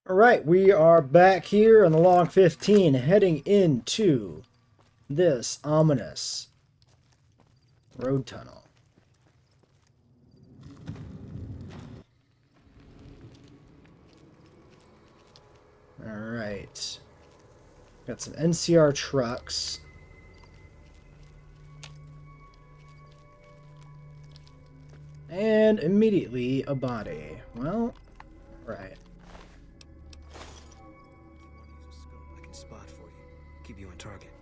Alright, we are back here on the Log 15, heading into this ominous road tunnel. Alright. Got some NCR trucks. And immediately a body. Well, right. I can spot for you. Keep you on target.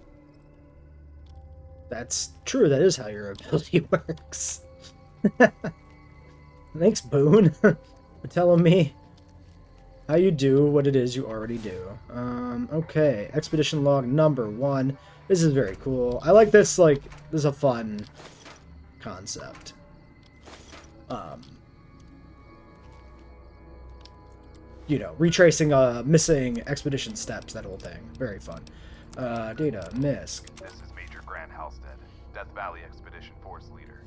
That's true, that is how your ability works. Thanks, Boone, for telling me how you do what it is you already do. Okay. Expedition log number 1. This is very cool. I like this, this is a fun concept. You know, retracing missing expedition steps, that whole thing. Very fun. Data, MISC. This is Major Grant Halstead, Death Valley Expedition Force Leader.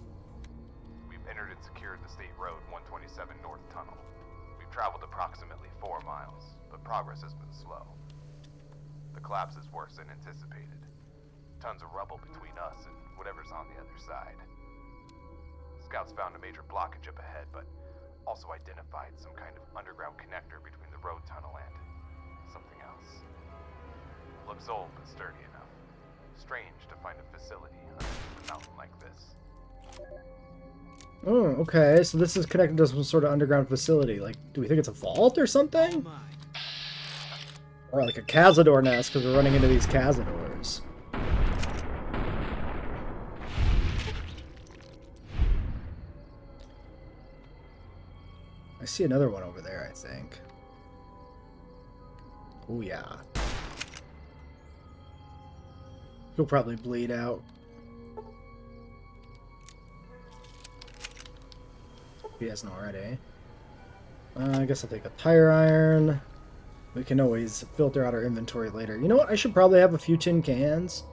We've entered and secured the State Road 127 North Tunnel. We've traveled approximately 4 miles, but progress has been slow. The collapse is worse than anticipated. Tons of rubble between us and whatever's on the other side. Scouts found a major blockage up ahead, but also identified some kind of underground connector between the road tunnel and something else. Looks old but sturdy enough. Strange to find a facility underneath a mountain like this. Oh, okay. So this is connected to some sort of underground facility. Like, do we think it's a vault or something? Or like a Cazador nest, because we're running into these Cazadors. I see another one over there, I think. Oh, yeah. He'll probably bleed out. If he hasn't already. I guess I'll take a tire iron. We can always filter out our inventory later. You know what? I should probably have a few tin cans.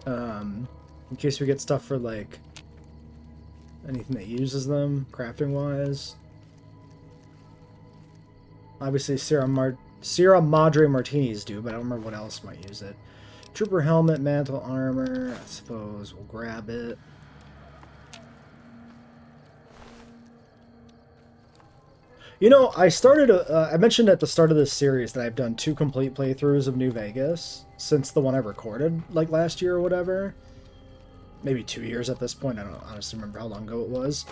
In case we get stuff for, like, anything that uses them, crafting-wise. Obviously, Sierra Madre Martinis do, but I don't remember what else might use it. Trooper helmet, mantle, armor. I suppose we'll grab it. You know, I mentioned at the start of this series that I've done 2 complete playthroughs of New Vegas since the one I recorded, like, last year or whatever. Maybe 2 years at this point. I don't honestly remember how long ago it was.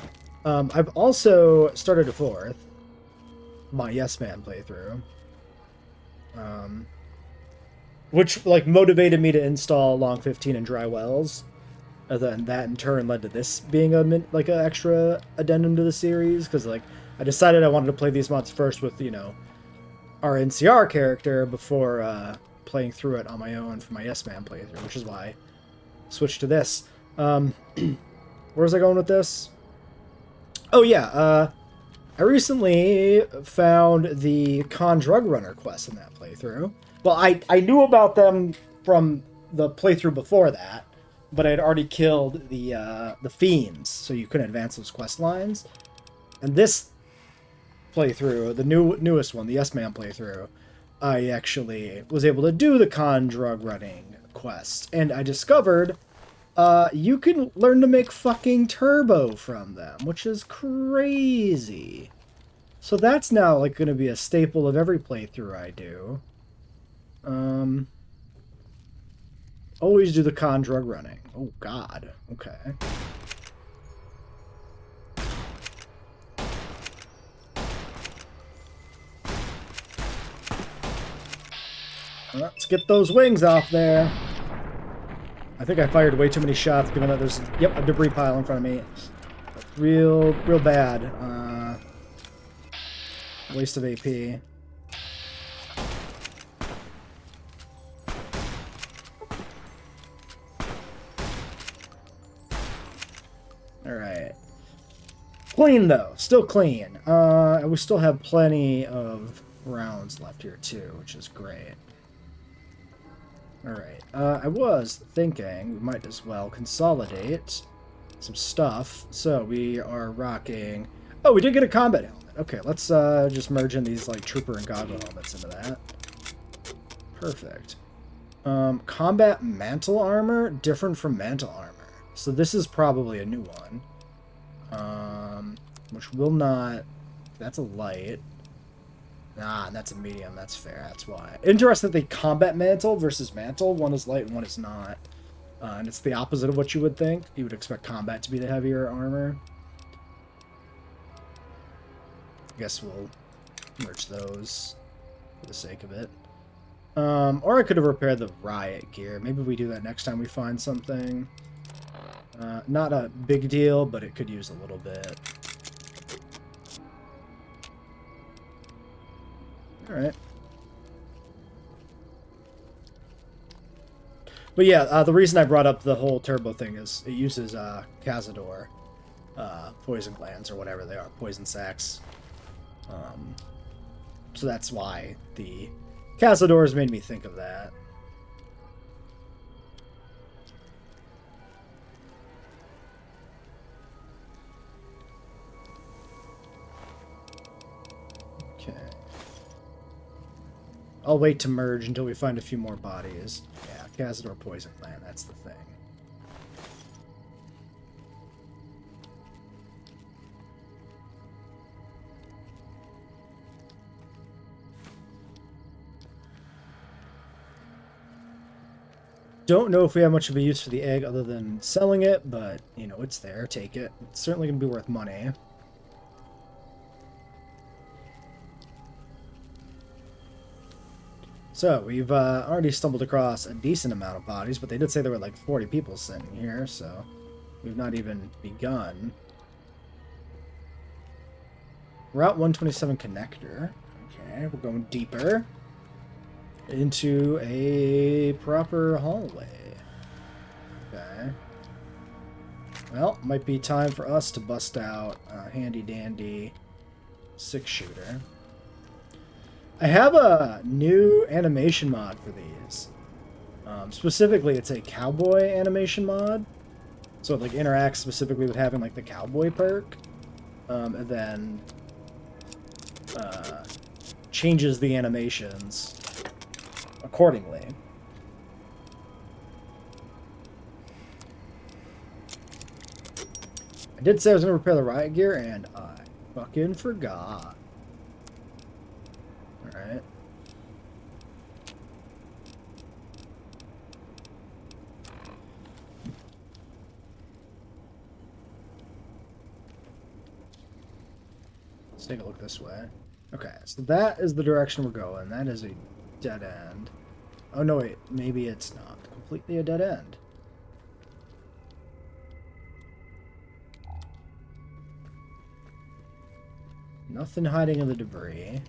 I've also started a 4th. My Yes Man playthrough. Which, like, motivated me to install Long 15 and Dry Wells. And then that, in turn, led to this being an extra addendum to the series. Because, like, I decided I wanted to play these mods first with, you know, our NCR character before playing through it on my own for my Yes Man playthrough. Which is why I switched to this. Where was I going with this? Oh, yeah, I recently found the Con Drug Runner quest in that playthrough. Well, I knew about them from the playthrough before that, but I had already killed the fiends, so you couldn't advance those quest lines. And this playthrough, the newest one, the Yes Man playthrough, I actually was able to do the Con Drug Running quest, and I discovered you can learn to make fucking turbo from them, which is crazy. So that's now, like, going to be a staple of every playthrough I do. Always do the con drug running. Oh, God. Okay. Let's get those wings off there. I think I fired way too many shots, given that there's, yep, a debris pile in front of me. Real bad. Waste of AP. Alright. Clean, though. Still clean. And we still have plenty of rounds left here, too, which is great. Alright, I was thinking we might as well consolidate some stuff. So we are rocking... Oh, we did get a combat helmet. Okay, let's just merge in these like trooper and goggle helmets into that. Perfect. Combat mantle armor, different from mantle armor. So this is probably a new one. Which will not... That's a light. Nah, that's a medium. That's fair. That's why. Interesting that they combat mantle versus mantle. One is light and one is not. And it's the opposite of what you would think. You would expect combat to be the heavier armor. I guess we'll merge those for the sake of it. Or I could have repaired the riot gear. Maybe we do that next time we find something. Not a big deal, but it could use a little bit. Alright. But yeah, the reason I brought up the whole turbo thing is it uses Cazador poison glands, or whatever they are, poison sacs. So that's why the Cazadors made me think of that. Okay. I'll wait to merge until we find a few more bodies. Yeah, Cazador poison gland, that's the thing. Don't know if we have much of a use for the egg other than selling it, but, you know, it's there. Take it. It's certainly going to be worth money. So, we've already stumbled across a decent amount of bodies, but they did say there were like 40 people sitting here, so we've not even begun. Route 127 connector. Okay, we're going deeper into a proper hallway. Okay. Well, might be time for us to bust out a handy-dandy 6-shooter. I have a new animation mod for these. Specifically, it's a cowboy animation mod. So it like interacts specifically with having like the cowboy perk. And then changes the animations accordingly. I did say I was going to repair the riot gear, and I fucking forgot. Alright. Let's take a look this way. Okay, so that is the direction we're going. That is a dead end. Oh, no, wait. Maybe it's not completely a dead end. Nothing hiding in the debris.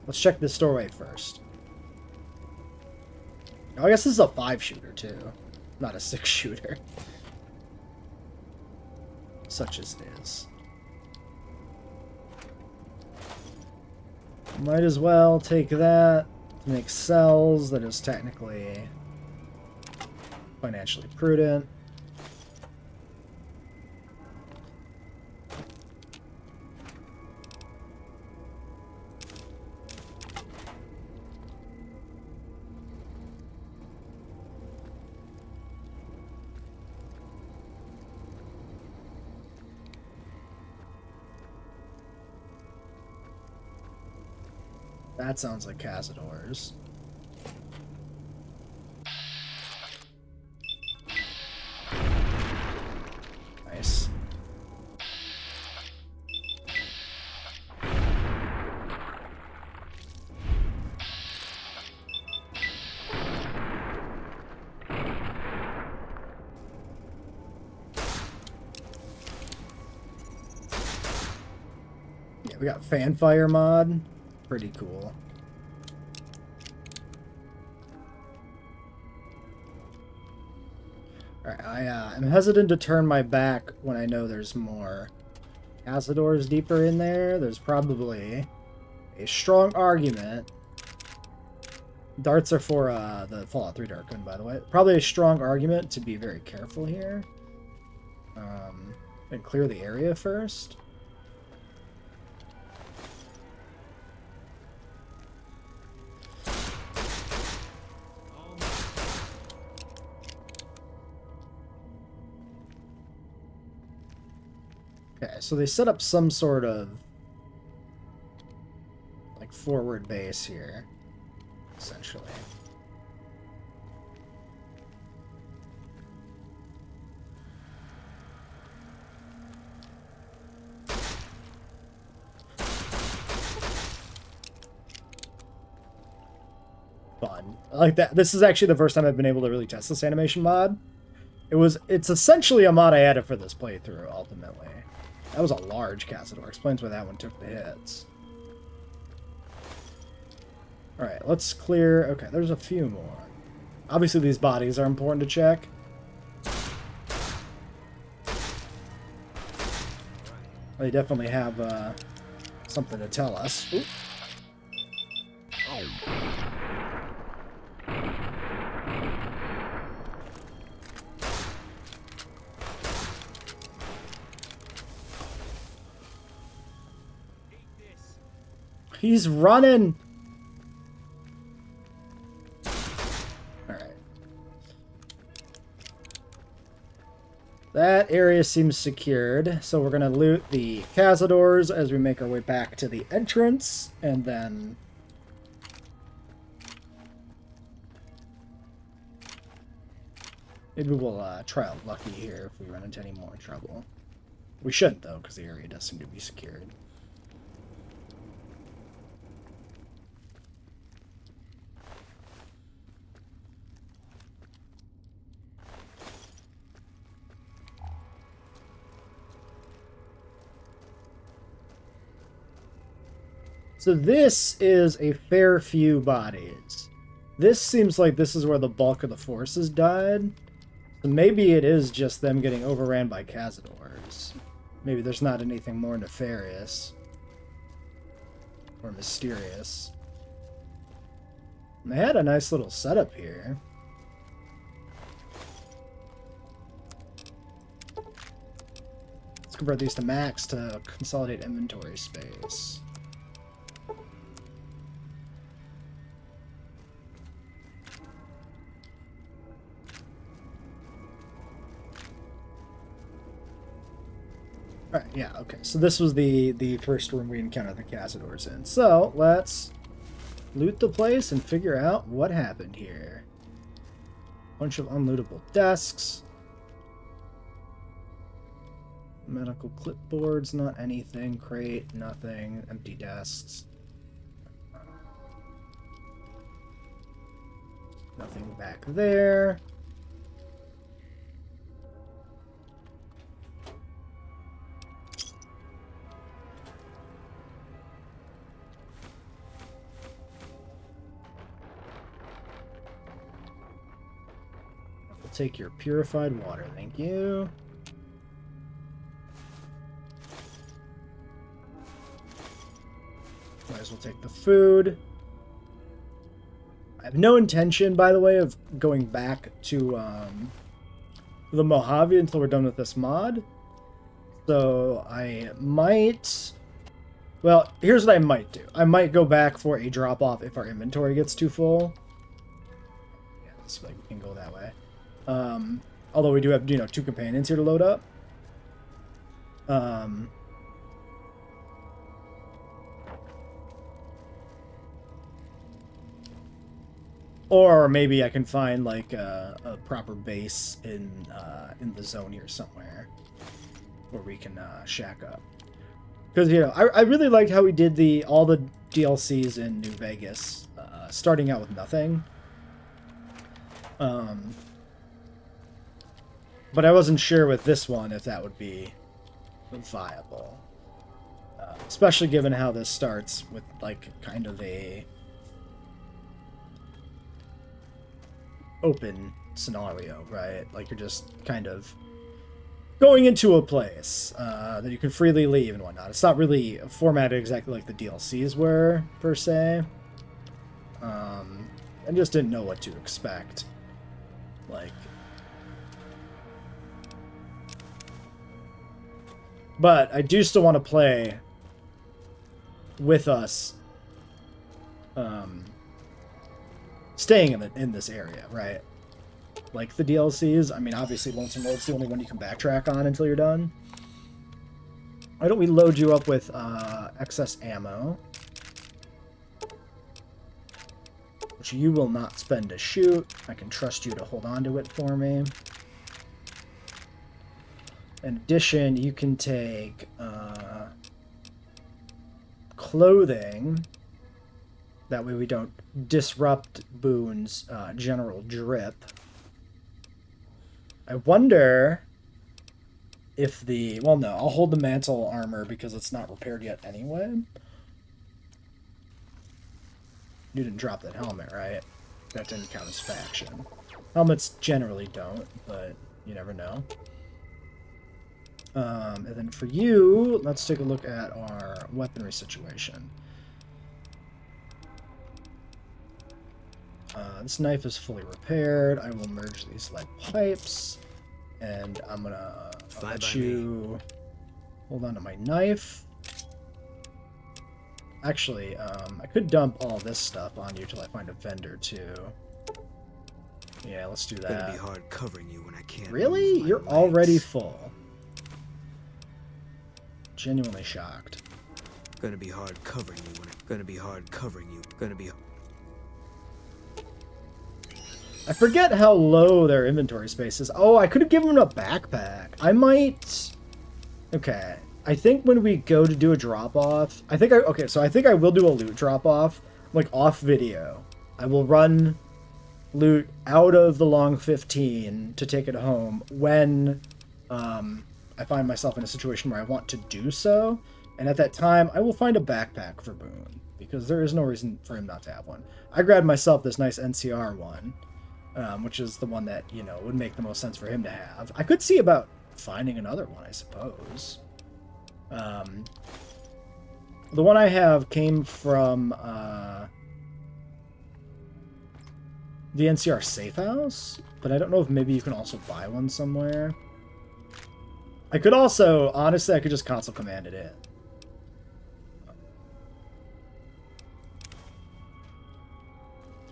Let's check this doorway first. Oh, I guess this is a 5-shooter, too. Not a 6-shooter. Such as it is. Might as well take that to make cells. That is technically financially prudent. That sounds like Cazadors. Nice. Yeah, we got Fanfire mod. Pretty cool. Alright, I'm hesitant to turn my back when I know there's more Cazadors deeper in there. There's probably a strong argument. Darts are for the Fallout 3 Dark Gun, by the way. Probably a strong argument to be very careful here. And clear the area first. Okay, so they set up some sort of like forward base here, essentially. Fun. I like that. This is actually the first time I've been able to really test this animation mod. It's essentially a mod I added for this playthrough, ultimately. That was a large Cazador. Explains why that one took the hits. Alright, let's clear... Okay, there's a few more. Obviously, these bodies are important to check. They definitely have something to tell us. Oop. He's running! Alright. That area seems secured, so we're gonna loot the Cazadors as we make our way back to the entrance, and then... maybe we'll try out lucky here if we run into any more trouble. We shouldn't, though, because the area does seem to be secured. So this is a fair few bodies. This seems like this is where the bulk of the forces died. So maybe it is just them getting overran by Cazadors. Maybe there's not anything more nefarious or mysterious. And they had a nice little setup here. Let's convert these to max to consolidate inventory space. Alright, yeah, okay. So this was the first room we encountered the Cazadors in. So, let's loot the place and figure out what happened here. Bunch of unlootable desks. Medical clipboards, not anything. Crate, nothing. Empty desks. Nothing back there. Take your purified water, thank you. Might as well take the food. I have no intention, by the way, of going back to the Mojave until we're done with this mod. So I might... well, here's what I might do. I might go back for a drop-off if our inventory gets too full. Yeah, this way we can go that way. Although we do have, 2 companions here to load up. Or maybe I can find like a proper base in the zone here somewhere where we can shack up. Because I really liked how we did all the DLCs in New Vegas, starting out with nothing. But I wasn't sure with this one if that would be viable. Especially given how this starts with, like, kind of a open scenario, right? Like, you're just kind of going into a place that you can freely leave and whatnot. It's not really formatted exactly like the DLCs were, per se. I just didn't know what to expect. Like... But I do still want to play with us staying in this area, right? Like the DLCs. I mean, obviously Lonesome Road's the only one you can backtrack on until you're done. Why don't we load you up with excess ammo, which you will not spend to shoot. I can trust you to hold on to it for me. In addition, you can take clothing. That way we don't disrupt Boone's general drip. I wonder if the... Well, no, I'll hold the mantle armor because it's not repaired yet anyway. You didn't drop that helmet, right? That didn't count as faction. Helmets generally don't, but you never know. And then for you, let's take a look at our weaponry situation. This knife is fully repaired. I will merge these lead pipes, and I'm gonna let you hold on to my knife. Actually, I could dump all this stuff on you till I find a vendor too. Yeah, let's do that. It's gonna be hard covering you when I can't. Really? You're already full. Genuinely shocked. Gonna be hard covering you when it's gonna be hard covering you. Gonna be. I forget how low their inventory space is. Oh, I could have given them a backpack. I might... Okay. I think when we go to do a drop-off... Okay, so I think I will do a loot drop-off, like, off video. I will run loot out of the long 15 to take it home when I find myself in a situation where I want to do so. And at that time, I will find a backpack for Boone, because there is no reason for him not to have one. I grabbed myself this nice NCR one. Which is the one that, you know, would make the most sense for him to have. I could see about finding another one, I suppose. The one I have came from the NCR safe house, but I don't know if maybe you can also buy one somewhere. I could also, honestly, I could just console command it in.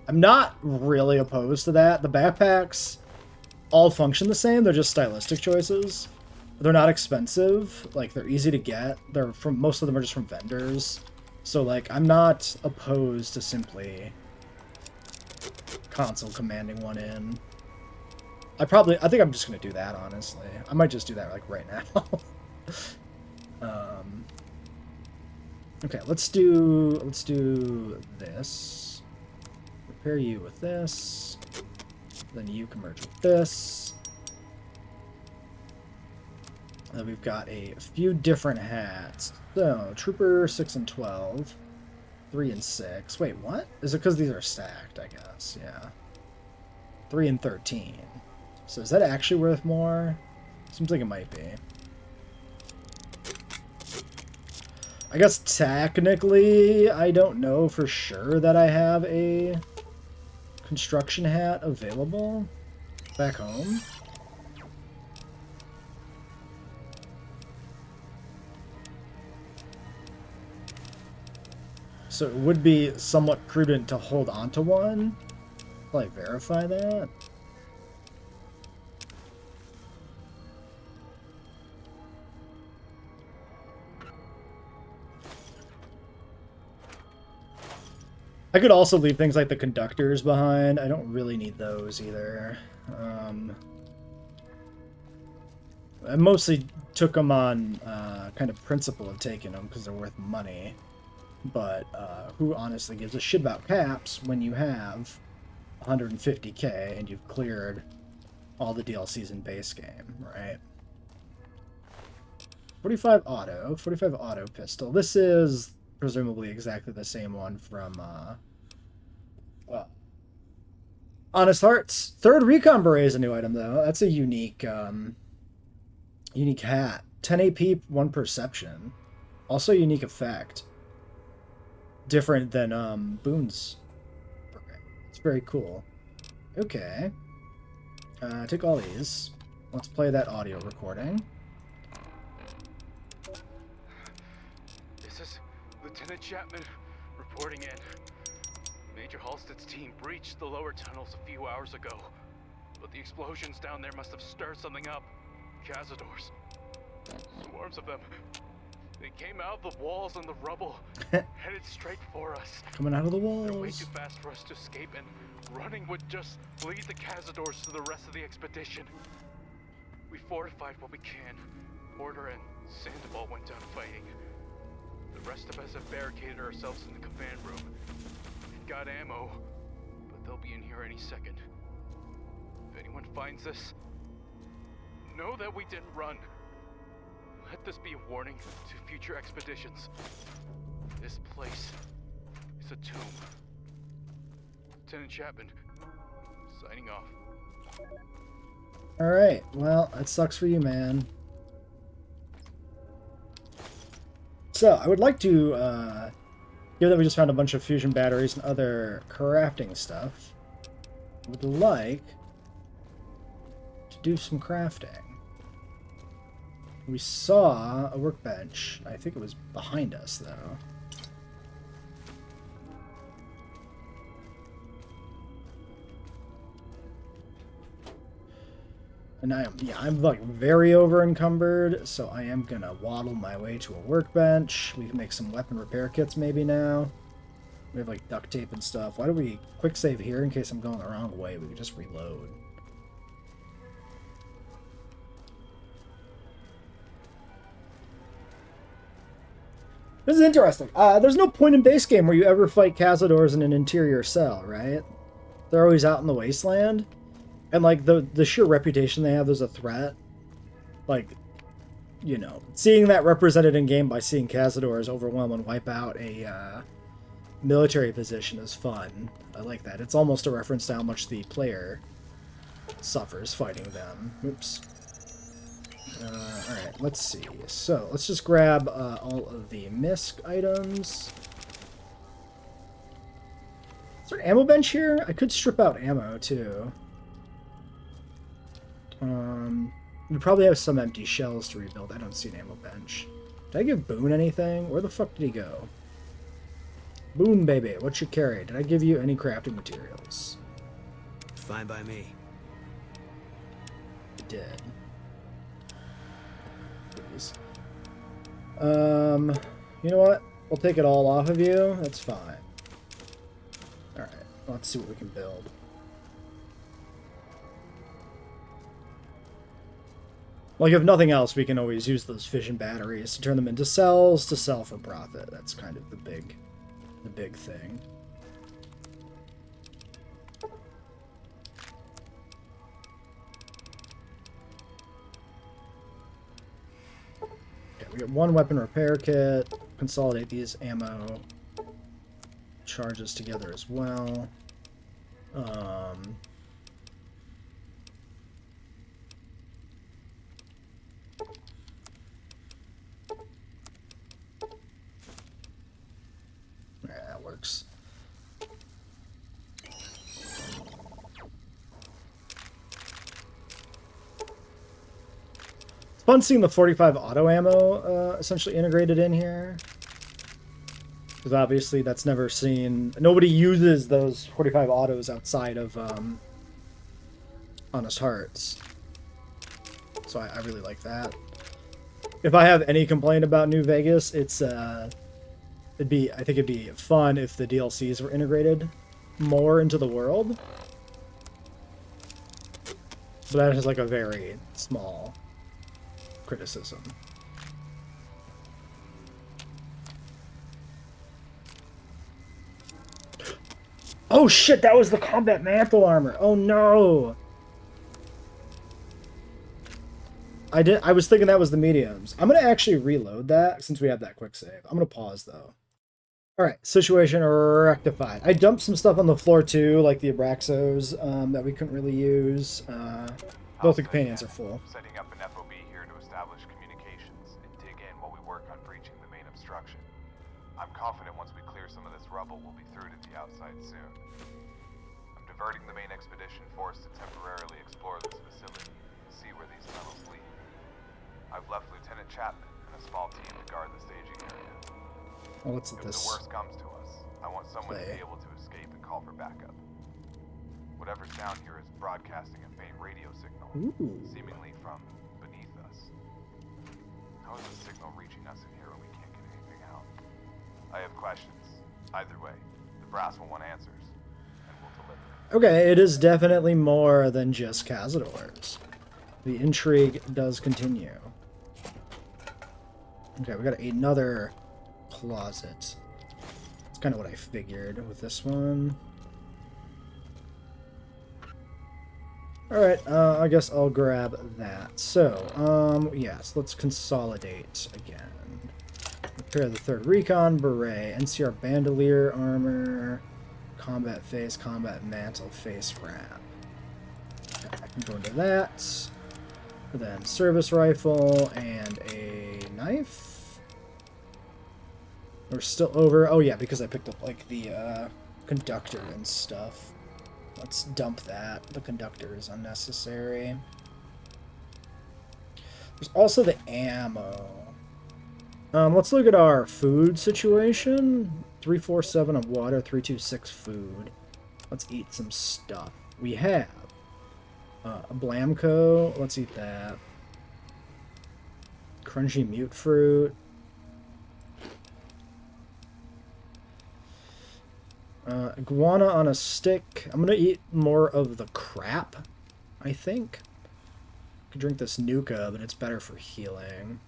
I'm not really opposed to that. The backpacks all function the same. They're just stylistic choices. They're not expensive. Like, they're easy to get. They're from... Most of them are just from vendors. So, like, I'm not opposed to simply console commanding one in. I think I'm just going to do that, honestly. I might just do that, like, right now. Okay, let's do this. Pair you with this, then you can merge with this. Then we've got a few different hats. So, Trooper 6 and 12, 3 and 6. Wait, what? Is it because these are stacked, I guess? Yeah. 3 and 13. So is that actually worth more? Seems like it might be. I guess technically, I don't know for sure that I have a construction hat available back home. So it would be somewhat prudent to hold onto one. Will I verify that? I could also leave things like the conductors behind. I don't really need those either. I mostly took them on kind of principle of taking them because they're worth money. But who honestly gives a shit about caps when you have 150k and you've cleared all the DLCs in base game, right? 45 auto pistol. This is presumably exactly the same one from Honest Hearts. Third Recon Beret is a new item though. That's a unique unique hat. 10 AP, 1 perception. Also a unique effect. Different than Boone's. It's very cool. Okay. Take all these. Let's play that audio recording. Lieutenant Chapman, reporting in. Major Halstead's team breached the lower tunnels a few hours ago, but the explosions down there must have stirred something up. Cazadors. Swarms of them. They came out of the walls and the rubble, headed straight for us. Coming out of the They're way walls. too fast for us to escape, and running would just lead the Cazadors to the rest of the expedition. We fortified what we can. Porter and Sandoval went down fighting. The rest of us have barricaded ourselves in the command room. We've got ammo, but they'll be in here any second. If anyone finds us, know that we didn't run. Let this be a warning to future expeditions. This place is a tomb. Lieutenant Chapman, signing off. Alright, well, that sucks for you, man. So, I would like to, given that we just found a bunch of fusion batteries and other crafting stuff, I would like to do some crafting. We saw a workbench. I think it was behind us, though. And I'm like very over encumbered, so I am gonna waddle my way to a workbench. We can make some weapon repair kits maybe now. We have like duct tape and stuff. Why don't we quick save here in case I'm going the wrong way? We can just reload. This is interesting. There's no point in base game where you ever fight Cazadors in an interior cell, right? They're always out in the wasteland. And, like, the sheer reputation they have as a threat, like, you know, seeing that represented in-game by seeing Cazadors overwhelm and wipe out a military position is fun. I like that. It's almost a reference to how much the player suffers fighting them. Oops. Alright, let's see. So, let's just grab all of the MISC items. Is there an ammo bench here? I could strip out ammo, too. We probably have some empty shells to rebuild. I don't see an ammo bench. Did I give Boone anything? Where the fuck did he go? Boone, baby, what you carry? Did I give you any crafting materials? Fine by me. I did. Please. You know what? We'll take it all off of you. That's fine. Alright, let's see what we can build. Like, if nothing else, we can always use those fission batteries to turn them into cells to sell for profit. That's kind of the big thing. Okay, we got one weapon repair kit. Consolidate these ammo charges together as well. Yeah, that works. It's fun seeing the 45 auto ammo essentially integrated in here. Because obviously that's never seen... Nobody uses those 45 autos outside of Honest Hearts. So I really like that. If I have any complaint about New Vegas, it's... I think it'd be fun if the DLCs were integrated more into the world. But that is like a very small criticism. Oh shit, that was the combat mantle armor. Oh no. I was thinking that was the mediums. I'm gonna actually reload that since we have that quick save. I'm gonna pause though. Alright, situation rectified. I dumped some stuff on the floor too, like the Abraxos that we couldn't really use. Both the companions are full. Setting up an FOB here to establish communications and dig in while we work on breaching the main obstruction. I'm confident once we clear some of this rubble, we'll be through to the outside soon. I'm diverting the main expedition force to temporarily explore this facility and see where these tunnels lead. I've left Lieutenant Chapman and a small team to guard the staging area. Well, let's let If the this worst comes to us, I want someone to play. be able to escape and call for backup. Whatever's down here is broadcasting a faint radio signal, Ooh. seemingly from beneath us. How is the signal reaching us in here when we can't get anything out? I have questions. Either way, the brass will want answers, and we'll deliver. Okay, it is definitely more than just Cazadors. The intrigue does continue. Okay, we got another closet. That's kind of what I figured with this one. Alright, I guess I'll grab that. So, yes, let's consolidate again. Repair the 3rd Recon, Beret, NCR Bandolier Armor, Combat Face, Combat Mantle, Face Wrap. Okay, I can go into that. Then Service Rifle and a knife. We're still over. Oh yeah, because I picked up like the conductor and stuff. Let's dump that. The conductor is unnecessary. There's also the ammo. Let's look at our food situation. 347 of water, 326 food. Let's eat some stuff. We have a Blamco. Let's eat that. Crunchy mute fruit. Iguana on a stick. I'm gonna eat more of the crap, I think. I could drink this Nuka, but it's better for healing.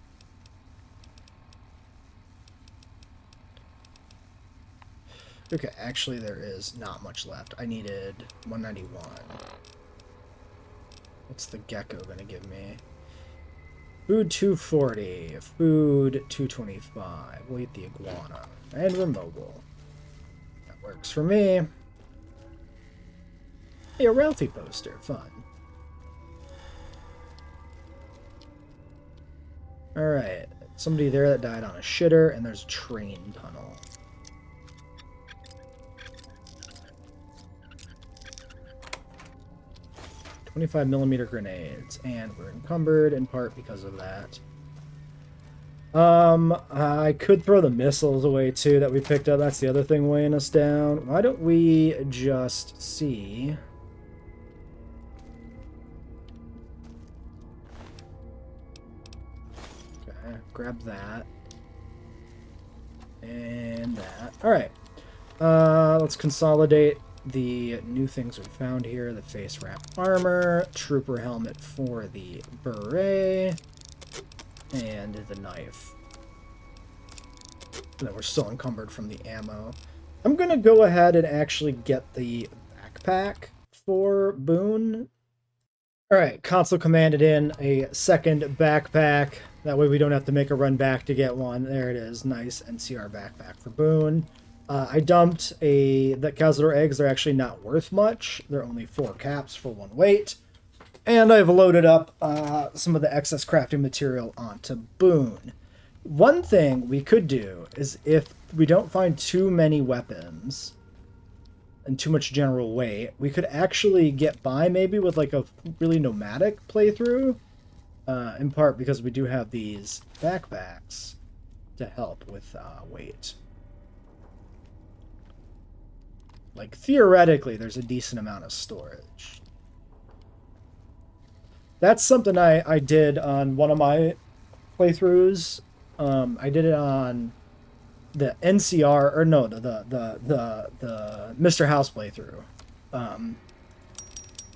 Okay, actually there is not much left. I needed 191. What's the gecko gonna give me? Food 240. Food 225. We'll eat the iguana. And we're mobile. That works for me. Hey, a Ralphie poster. Fun. Alright. Somebody there that died on a shitter, and there's a train tunnel. .25mm grenades, and we're encumbered in part because of that. I could throw the missiles away too that we picked up. That's the other thing weighing us down. Why don't we just see? Okay, grab that. And that. Alright. Let's consolidate the new things we found here. The face wrap armor, trooper helmet for the beret, and the knife. And then we're still encumbered from the ammo. I'm gonna go ahead and actually get the backpack for Boone. Alright, console commanded in a second backpack. That way we don't have to make a run back to get one. There it is. Nice NCR backpack for Boone. I dumped the Cazador eggs. They're actually not worth much. They're only 4 caps for 1 weight. And I've loaded up some of the excess crafting material onto Boone. One thing we could do is if we don't find too many weapons and too much general weight, we could actually get by maybe with like a really nomadic playthrough. In part because we do have these backpacks to help with weight. Like, theoretically, there's a decent amount of storage. That's something I did on one of my playthroughs. I did it on the NCR, or no, the Mr. House playthrough.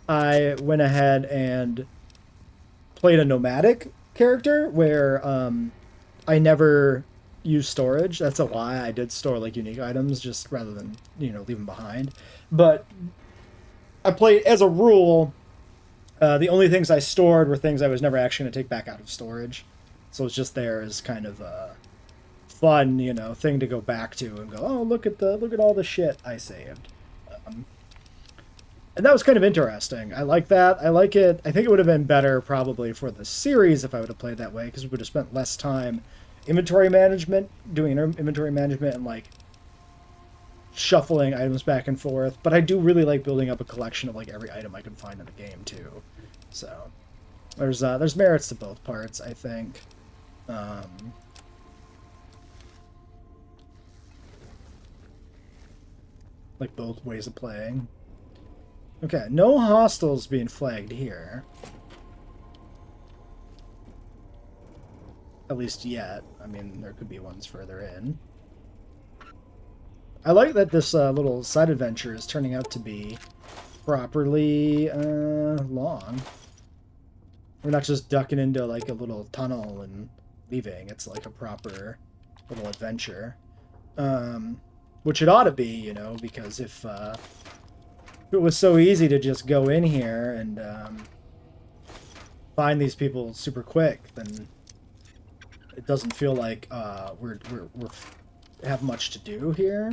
I went ahead and played a nomadic character where I never use storage. That's a lie. I did store like unique items just rather than, you know, leave them behind. But I played, as a rule, the only things I stored were things I was never actually going to take back out of storage. So it's just there as kind of a fun, you know, thing to go back to and go, oh, look at all the shit I saved. And that was kind of interesting. I like that. I like it. I think it would have been better probably for the series if I would have played that way, because we would have spent less time inventory management, doing inventory management and like shuffling items back and forth. But I do really like building up a collection of like every item I can find in the game too. So there's merits to both parts, I think. like both ways of playing. Okay, no hostiles being flagged here. At least yet. I mean, there could be ones further in. I like that this little side adventure is turning out to be properly long. We're not just ducking into like a little tunnel and leaving. It's like a proper little adventure. Which it ought to be, you know, because if it was so easy to just go in here and find these people super quick, then it doesn't feel like we're have much to do here.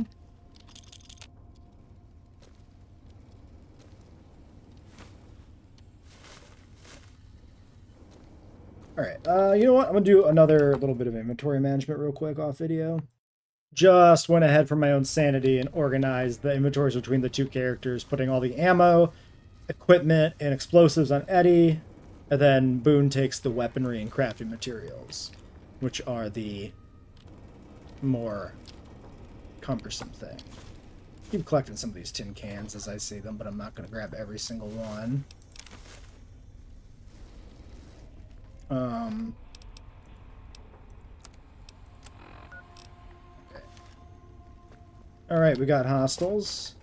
Alright, you know what? I'm going to do another little bit of inventory management real quick off video. Just went ahead for my own sanity and organized the inventories between the two characters, putting all the ammo, equipment, and explosives on Eddie, and then Boone takes the weaponry and crafting materials, which are the more cumbersome thing. Keep collecting some of these tin cans as I see them, but I'm not going to grab every single one. Okay. Alright, we got hostiles.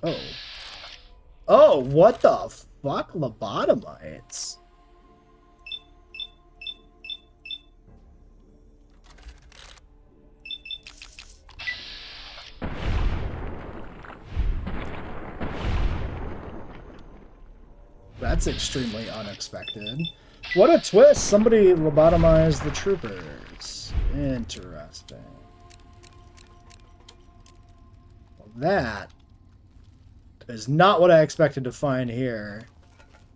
Oh. Oh, what the fuck? Lobotomites. That's extremely unexpected. What a twist! Somebody lobotomized the troopers. Interesting. Well, that is not what I expected to find here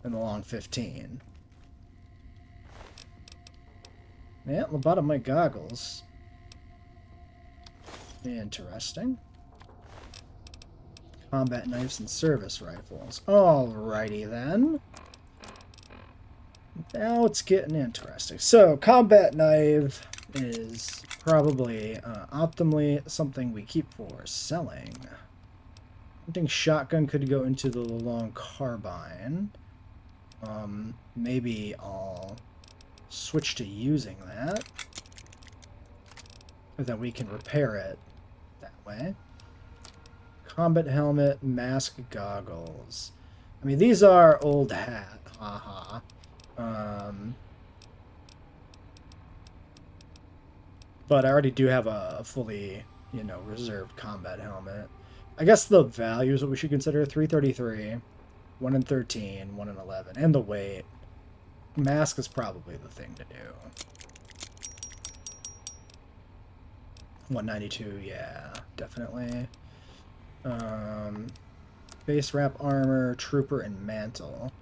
in the long 15. Yeah, lobotomite goggles. Interesting. Combat knives and service rifles. Alrighty then. Now it's getting interesting. So, combat knife is probably optimally something we keep for selling. Hunting shotgun could go into the long carbine. Maybe I'll switch to using that. And then we can repair it that way. Combat helmet, mask, goggles. I mean, these are old hat. Haha. But I already do have a fully, you know, reserved combat helmet. I guess the value is what we should consider. 333, 1 in 13, 1 in 11. And the weight. Mask is probably the thing to do. 192, yeah, definitely. Base wrap armor, trooper, and mantle.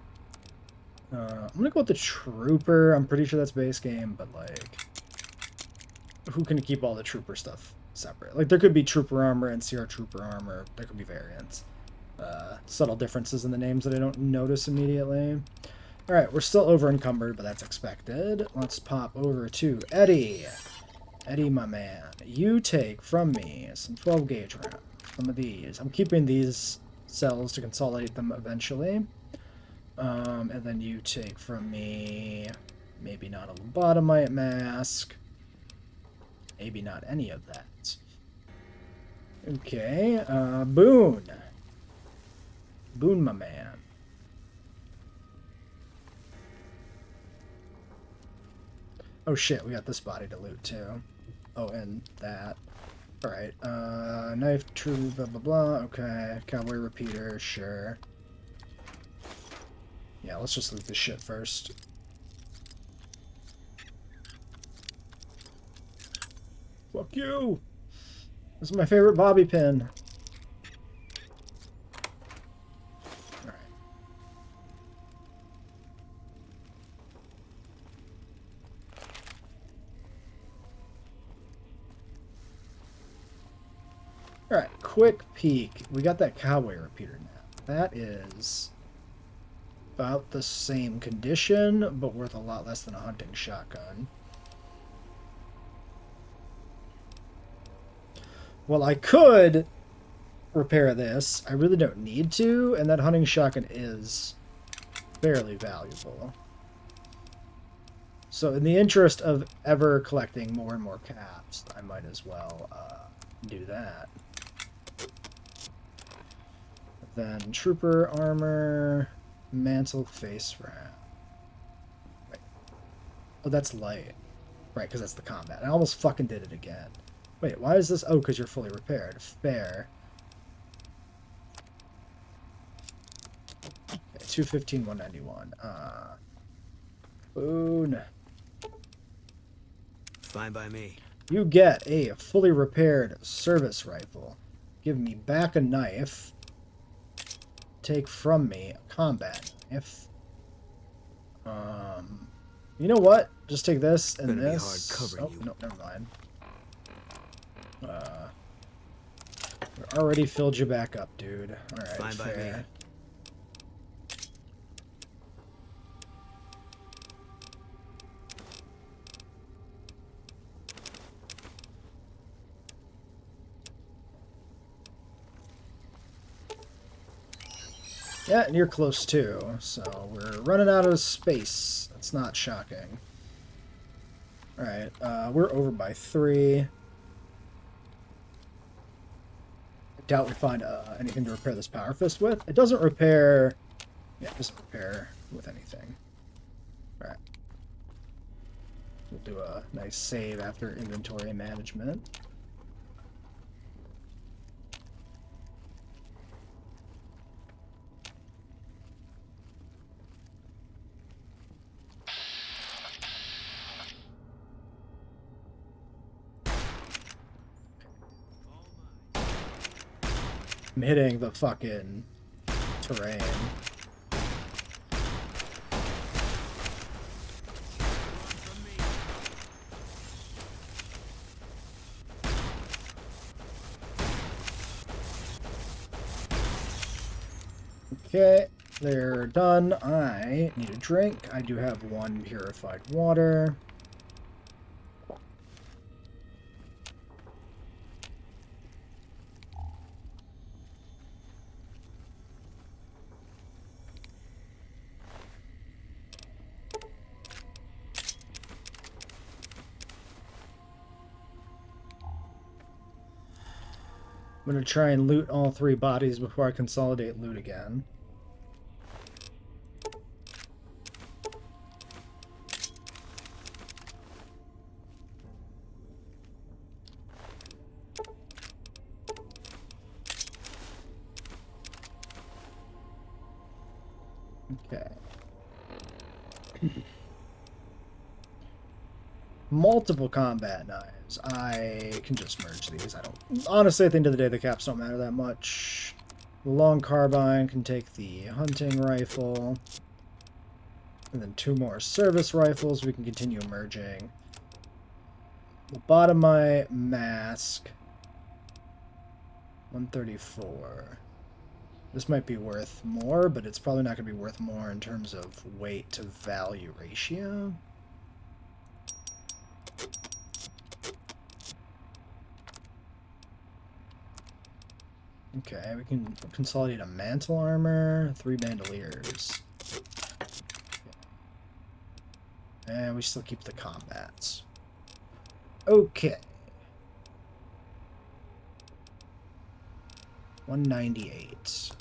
I'm gonna go with the trooper. I'm pretty sure that's base game, but like, who can keep all the trooper stuff separate? Like, there could be trooper armor and CR trooper armor. There could be variants. Subtle differences in the names that I don't notice immediately. Alright, we're still over encumbered, but that's expected. Let's pop over to Eddie. Eddie, my man, you take from me some 12 gauge rounds. Some of these. I'm keeping these cells to consolidate them eventually. And then you take from me maybe not a lobotomite mask. Maybe not any of that. Okay, Boone. Boone, my man. Oh shit, we got this body to loot too. Oh, and that. Alright, knife, true, blah, blah, blah. Okay, cowboy repeater, sure. Yeah, let's just loot this shit first. Fuck you! This is my favorite bobby pin. Alright. Alright, quick peek. We got that cowboy repeater now. That is about the same condition, but worth a lot less than a hunting shotgun. Well, I could repair this. I really don't need to, and that hunting shotgun is fairly valuable. So in the interest of ever collecting more and more caps, I might as well do that. Then trooper armor, mantle face wrap. Wait. Oh, that's light. Right, because that's the combat. I almost fucking did it again. Wait, why is this? Oh, because you're fully repaired. Fair. Okay, 215, 191. Boon. Fine by me. You get a fully repaired service rifle. Give me back a knife. Take from me a combat knife. You know what? Just take this and Gonna be this. hard covering you. No, never mind. We already filled you back up, dude. Alright, Fine by fair. me. Yeah, and you're close too, so we're running out of space. That's not shocking. Alright, we're over by 3. I doubt we find anything to repair this power fist with. It doesn't repair... Yeah, it doesn't repair with anything. Alright. We'll do a nice save after inventory management. I'm hitting the fucking terrain. Okay, they're done. I need a drink. I do have 1 purified water. I'm going to try and loot all 3 bodies before I consolidate loot again. Okay. Multiple combat knives. I can just merge these. I don't... Honestly, at the end of the day, the caps don't matter that much. The long carbine can take the hunting rifle. And then 2 more service rifles. We can continue merging. Lobotomy mask. 134. This might be worth more, but it's probably not going to be worth more in terms of weight to value ratio. Okay, we can consolidate a mantle armor, 3 bandoliers. And we still keep the combats. Okay. 198.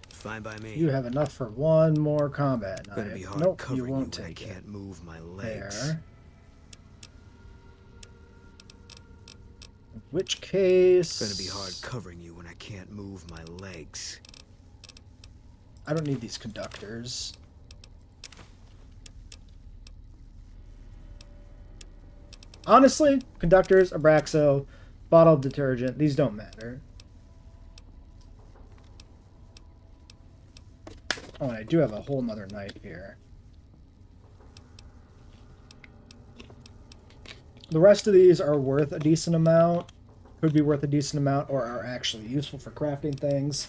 Fine by me. You have enough for 1 more combat knife. Gonna be hard Nope, covering you won't when I take it. can't move my legs. There. In which case... Gonna be hard covering you when I can't move my legs. I don't need these conductors. Honestly, conductors, Abraxo, bottled detergent, these don't matter. Oh, and I do have a whole nother knife here. The rest of these are worth a decent amount. Could be worth a decent amount, or are actually useful for crafting things.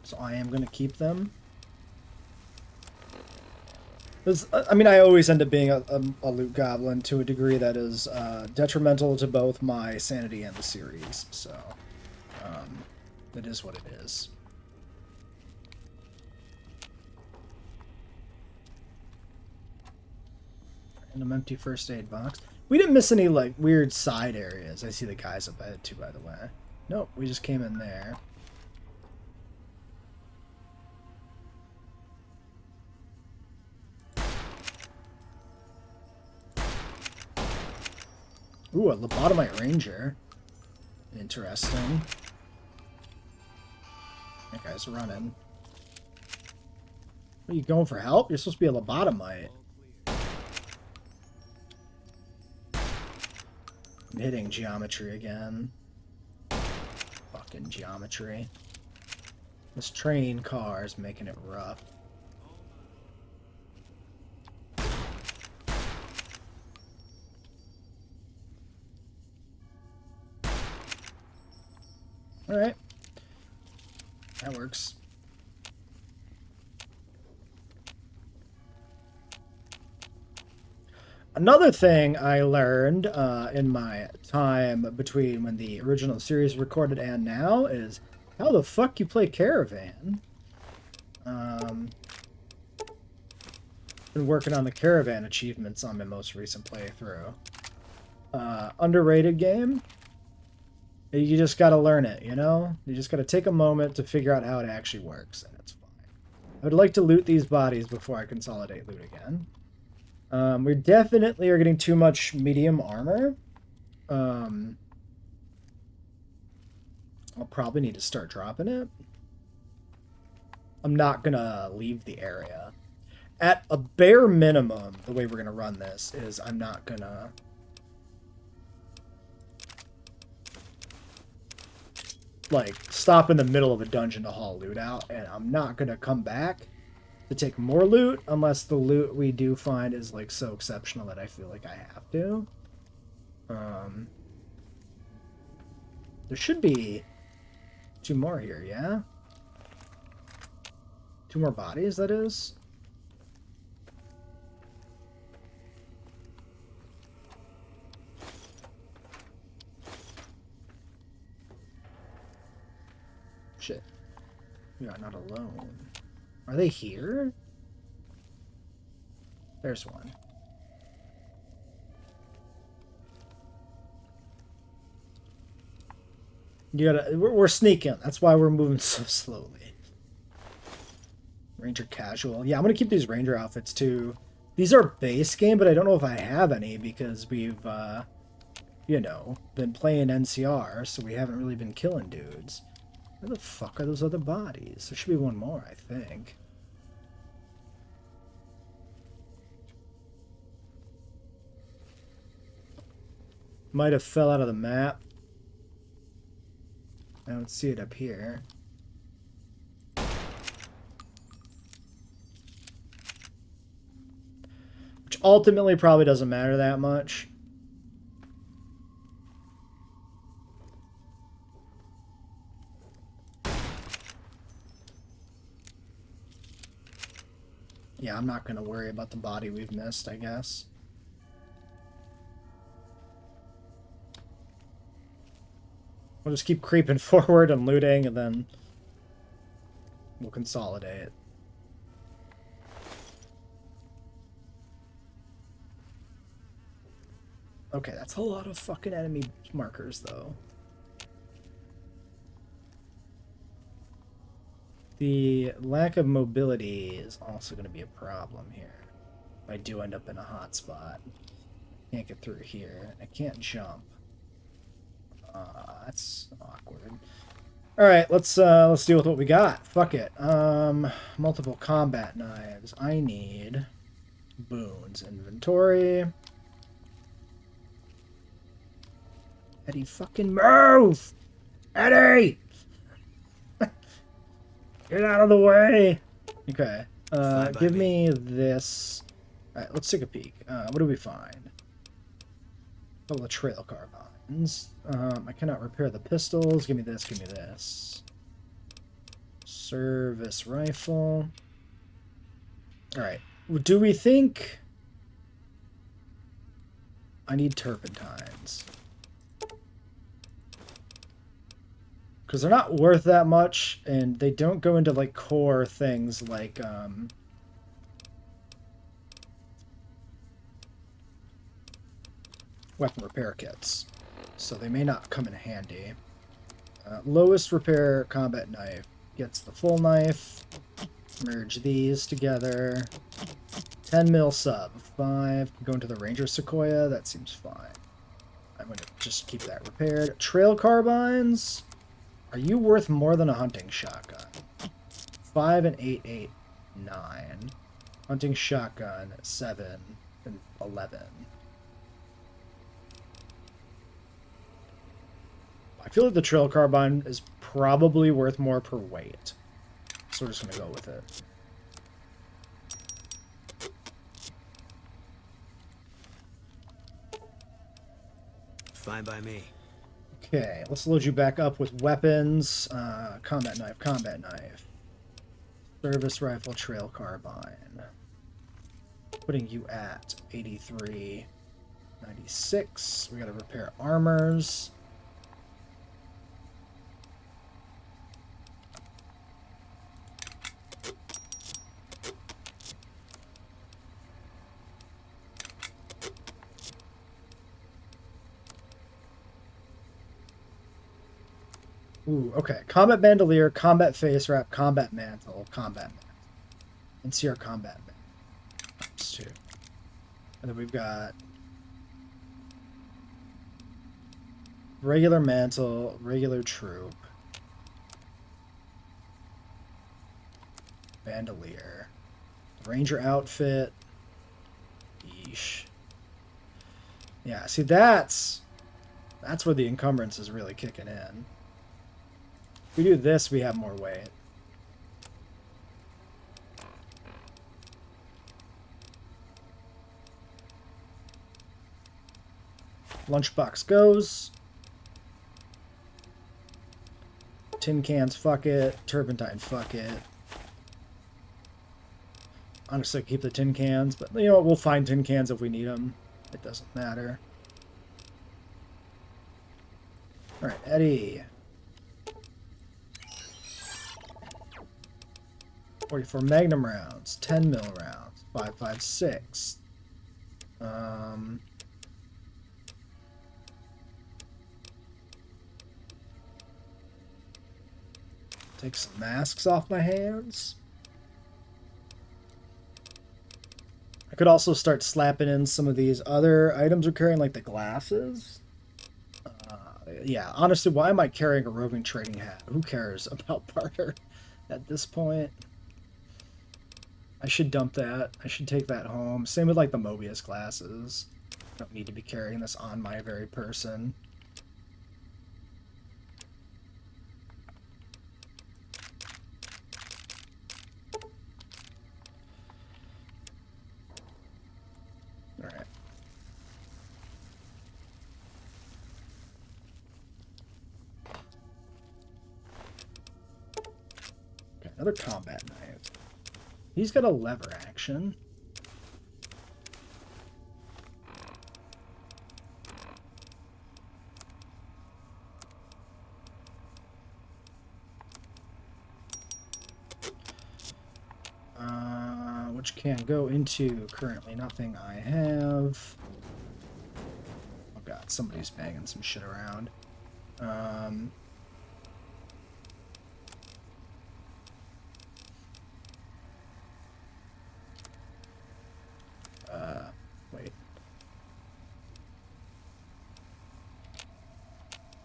So I am going to keep them. I mean, I always end up being a loot goblin to a degree that is detrimental to both my sanity and the series. So, it is what it is. Random empty first aid box. We didn't miss any, like, weird side areas. I see the guys up ahead, too, by the way. Nope, we just came in there. Ooh, a lobotomite ranger. Interesting. That guy's running. Are you going for help? You're supposed to be a lobotomite. I'm hitting geometry again. Fucking geometry. This train car is making it rough. Alright. That works. Another thing I learned in my time between when the original series recorded and now is how the fuck you play Caravan. Been working on the Caravan achievements on my most recent playthrough. Underrated game. You just gotta learn it, you know? You just gotta take a moment to figure out how it actually works, and it's fine. I would like to loot these bodies before I consolidate loot again. We definitely are getting too much medium armor. I'll probably need to start dropping it. I'm not gonna leave the area. At a bare minimum, the way we're gonna run this is I'm not gonna... like, stop in the middle of a dungeon to haul loot out, and I'm not gonna come back to take more loot unless the loot we do find is, like, so exceptional that I feel like I have to. There should be 2 more here, yeah? 2 more bodies, that is? Shit. We are not alone. Are they here? There's one. You gotta... We're sneaking. That's why we're moving so slowly. Ranger casual. Yeah, I'm gonna keep these ranger outfits too. These are base game, but I don't know if I have any because we've, you know, been playing NCR, so we haven't really been killing dudes. Where the fuck are those other bodies? There should be one more, I think. Might have fell out of the map. I don't see it up here. Which ultimately probably doesn't matter that much. Yeah, I'm not going to worry about the body we've missed, I guess. We'll just keep creeping forward and looting, and then we'll consolidate. Okay, that's a lot of fucking enemy markers, though. The lack of mobility is also going to be a problem here. If I do end up in a hot spot. Can't get through here. I can't jump. That's awkward. Alright, let's deal with what we got. Fuck it. Multiple combat knives. I need boons. Inventory. Eddie, fucking move! Eddie! Get out of the way! Okay. Fine by Give me. me this. Alright, let's take a peek. What do we find? A couple of trail carbines. I cannot repair the pistols. Give me this, give me this. Service rifle. Alright. Do we think I need turpentines? Because they're not worth that much, and they don't go into, like, core things like, weapon repair kits. So they may not come in handy. Lowest repair combat knife gets the full knife. Merge these together. 10 mil sub. 5. Go into the Ranger Sequoia. That seems fine. I'm going to just keep that repaired. Trail carbines. Are you worth more than a hunting shotgun? 5 and 8, 8, 9. Hunting shotgun, 7 and 11. I feel like the trail carbine is probably worth more per weight. So we're just going to go with it. Fine by me. Okay, let's load you back up with weapons. Combat knife, combat knife. Service rifle, trail carbine. Putting you at 83, 96. We gotta repair armors. Ooh, okay. Combat bandolier, combat face wrap, combat mantle, combat mantle. And see our combat mantle. That's two. And then we've got regular mantle, regular troop, bandolier, ranger outfit. Yeesh. Yeah, see that's where the encumbrance is really kicking in. If we do this, we have more weight. Lunchbox goes. Tin cans, fuck it. Turpentine, fuck it. Honestly, keep the tin cans, but you know what? We'll find tin cans if we need them. It doesn't matter. Alright, Eddie. 44 Magnum rounds, 10 mil rounds, 5.56. Take some masks off my hands. I could also start slapping in some of these other items we're carrying, like the glasses. Yeah, honestly, why am I carrying a roving trading hat? Who cares about barter at this point? I should dump that. I should take that home. Same with like the Mobius glasses. I don't need to be carrying this on my very person. Alright. Okay, another combat knife. He's got a lever action. Which can go into currently nothing I have. Oh god, somebody's banging some shit around. Wait.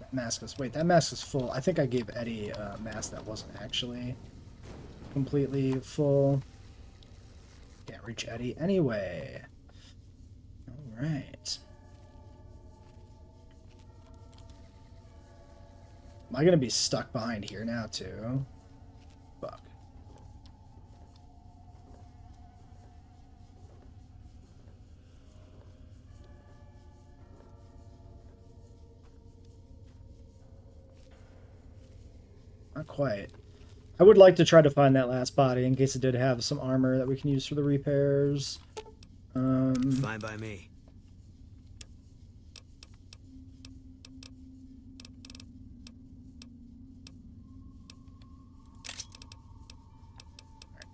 That mask is... Wait, that mask is full. I think I gave Eddie a mask that wasn't actually completely full. Can't reach Eddie anyway. Alright. Am I gonna be stuck behind here now too? Fuck. Not quite. I would like to try to find that last body in case it did have some armor that we can use for the repairs. Fine by me.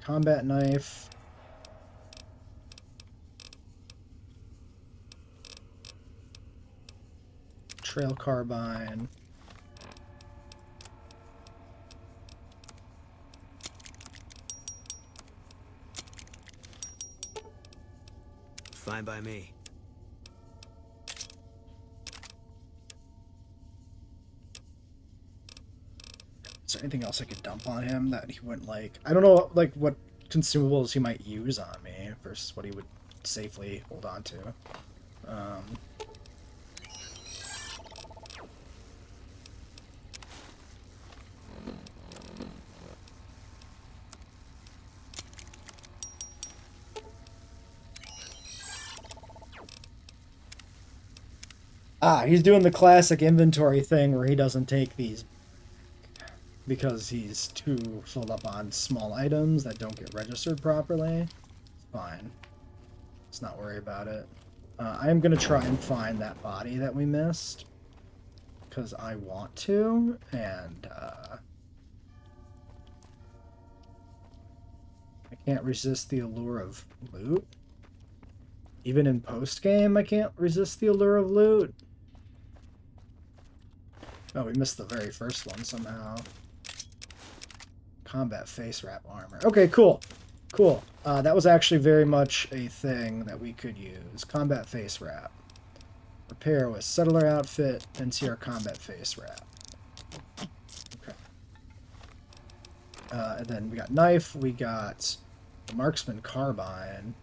Combat knife. Trail carbine. Fine by me. Is there anything else I could dump on him that he wouldn't like? I don't know, like, what consumables he might use on me versus what he would safely hold on to. He's doing the classic inventory thing where he doesn't take these because he's too filled up on small items that don't get registered properly. It's fine. Let's not worry about it. I am going to try and find that body that we missed because I want to, and I can't resist the allure of loot. Even in post-game, I can't resist the allure of loot. Oh, we missed the very first one somehow. Combat face wrap armor. Okay, cool. Cool. That was actually very much a thing that we could use. Combat face wrap. Repair with settler outfit, NCR combat face wrap. Okay. And then we got knife. We got marksman carbine,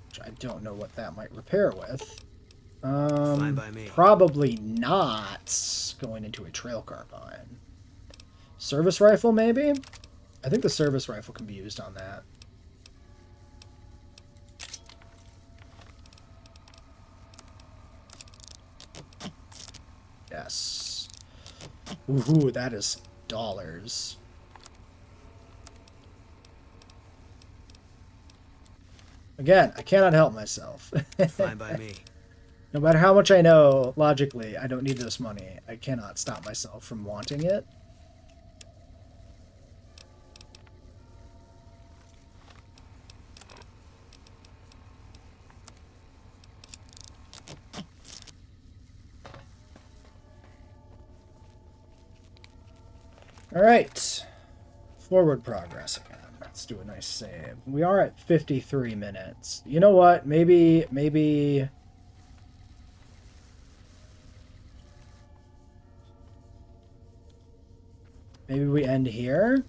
which I don't know what that might repair with. Fine by me. Probably not going into a trail carbine. Service rifle, maybe? I think the service rifle can be used on that. Yes. Ooh, that is dollars. Again, I cannot help myself. Fine by me. No matter how much I know, logically, I don't need this money. I cannot stop myself from wanting it. All right. Forward progress again. Let's do a nice save. We are at 53 minutes. You know what? Maybe we end here.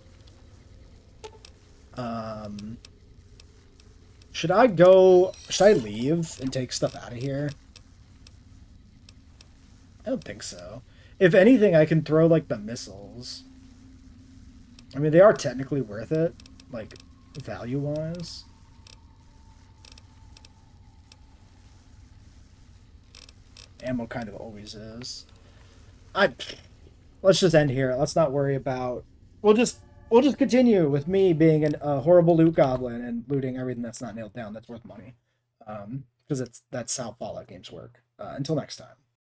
Should I leave and take stuff out of here? I don't think so. If anything, I can throw, like, the missiles. I mean, they are technically worth it, like, value-wise. Ammo kind of always is. Let's just end here. Let's not worry about... We'll just continue with me being a horrible loot goblin and looting everything that's not nailed down that's worth money. Because that's how Fallout games work. Until next time.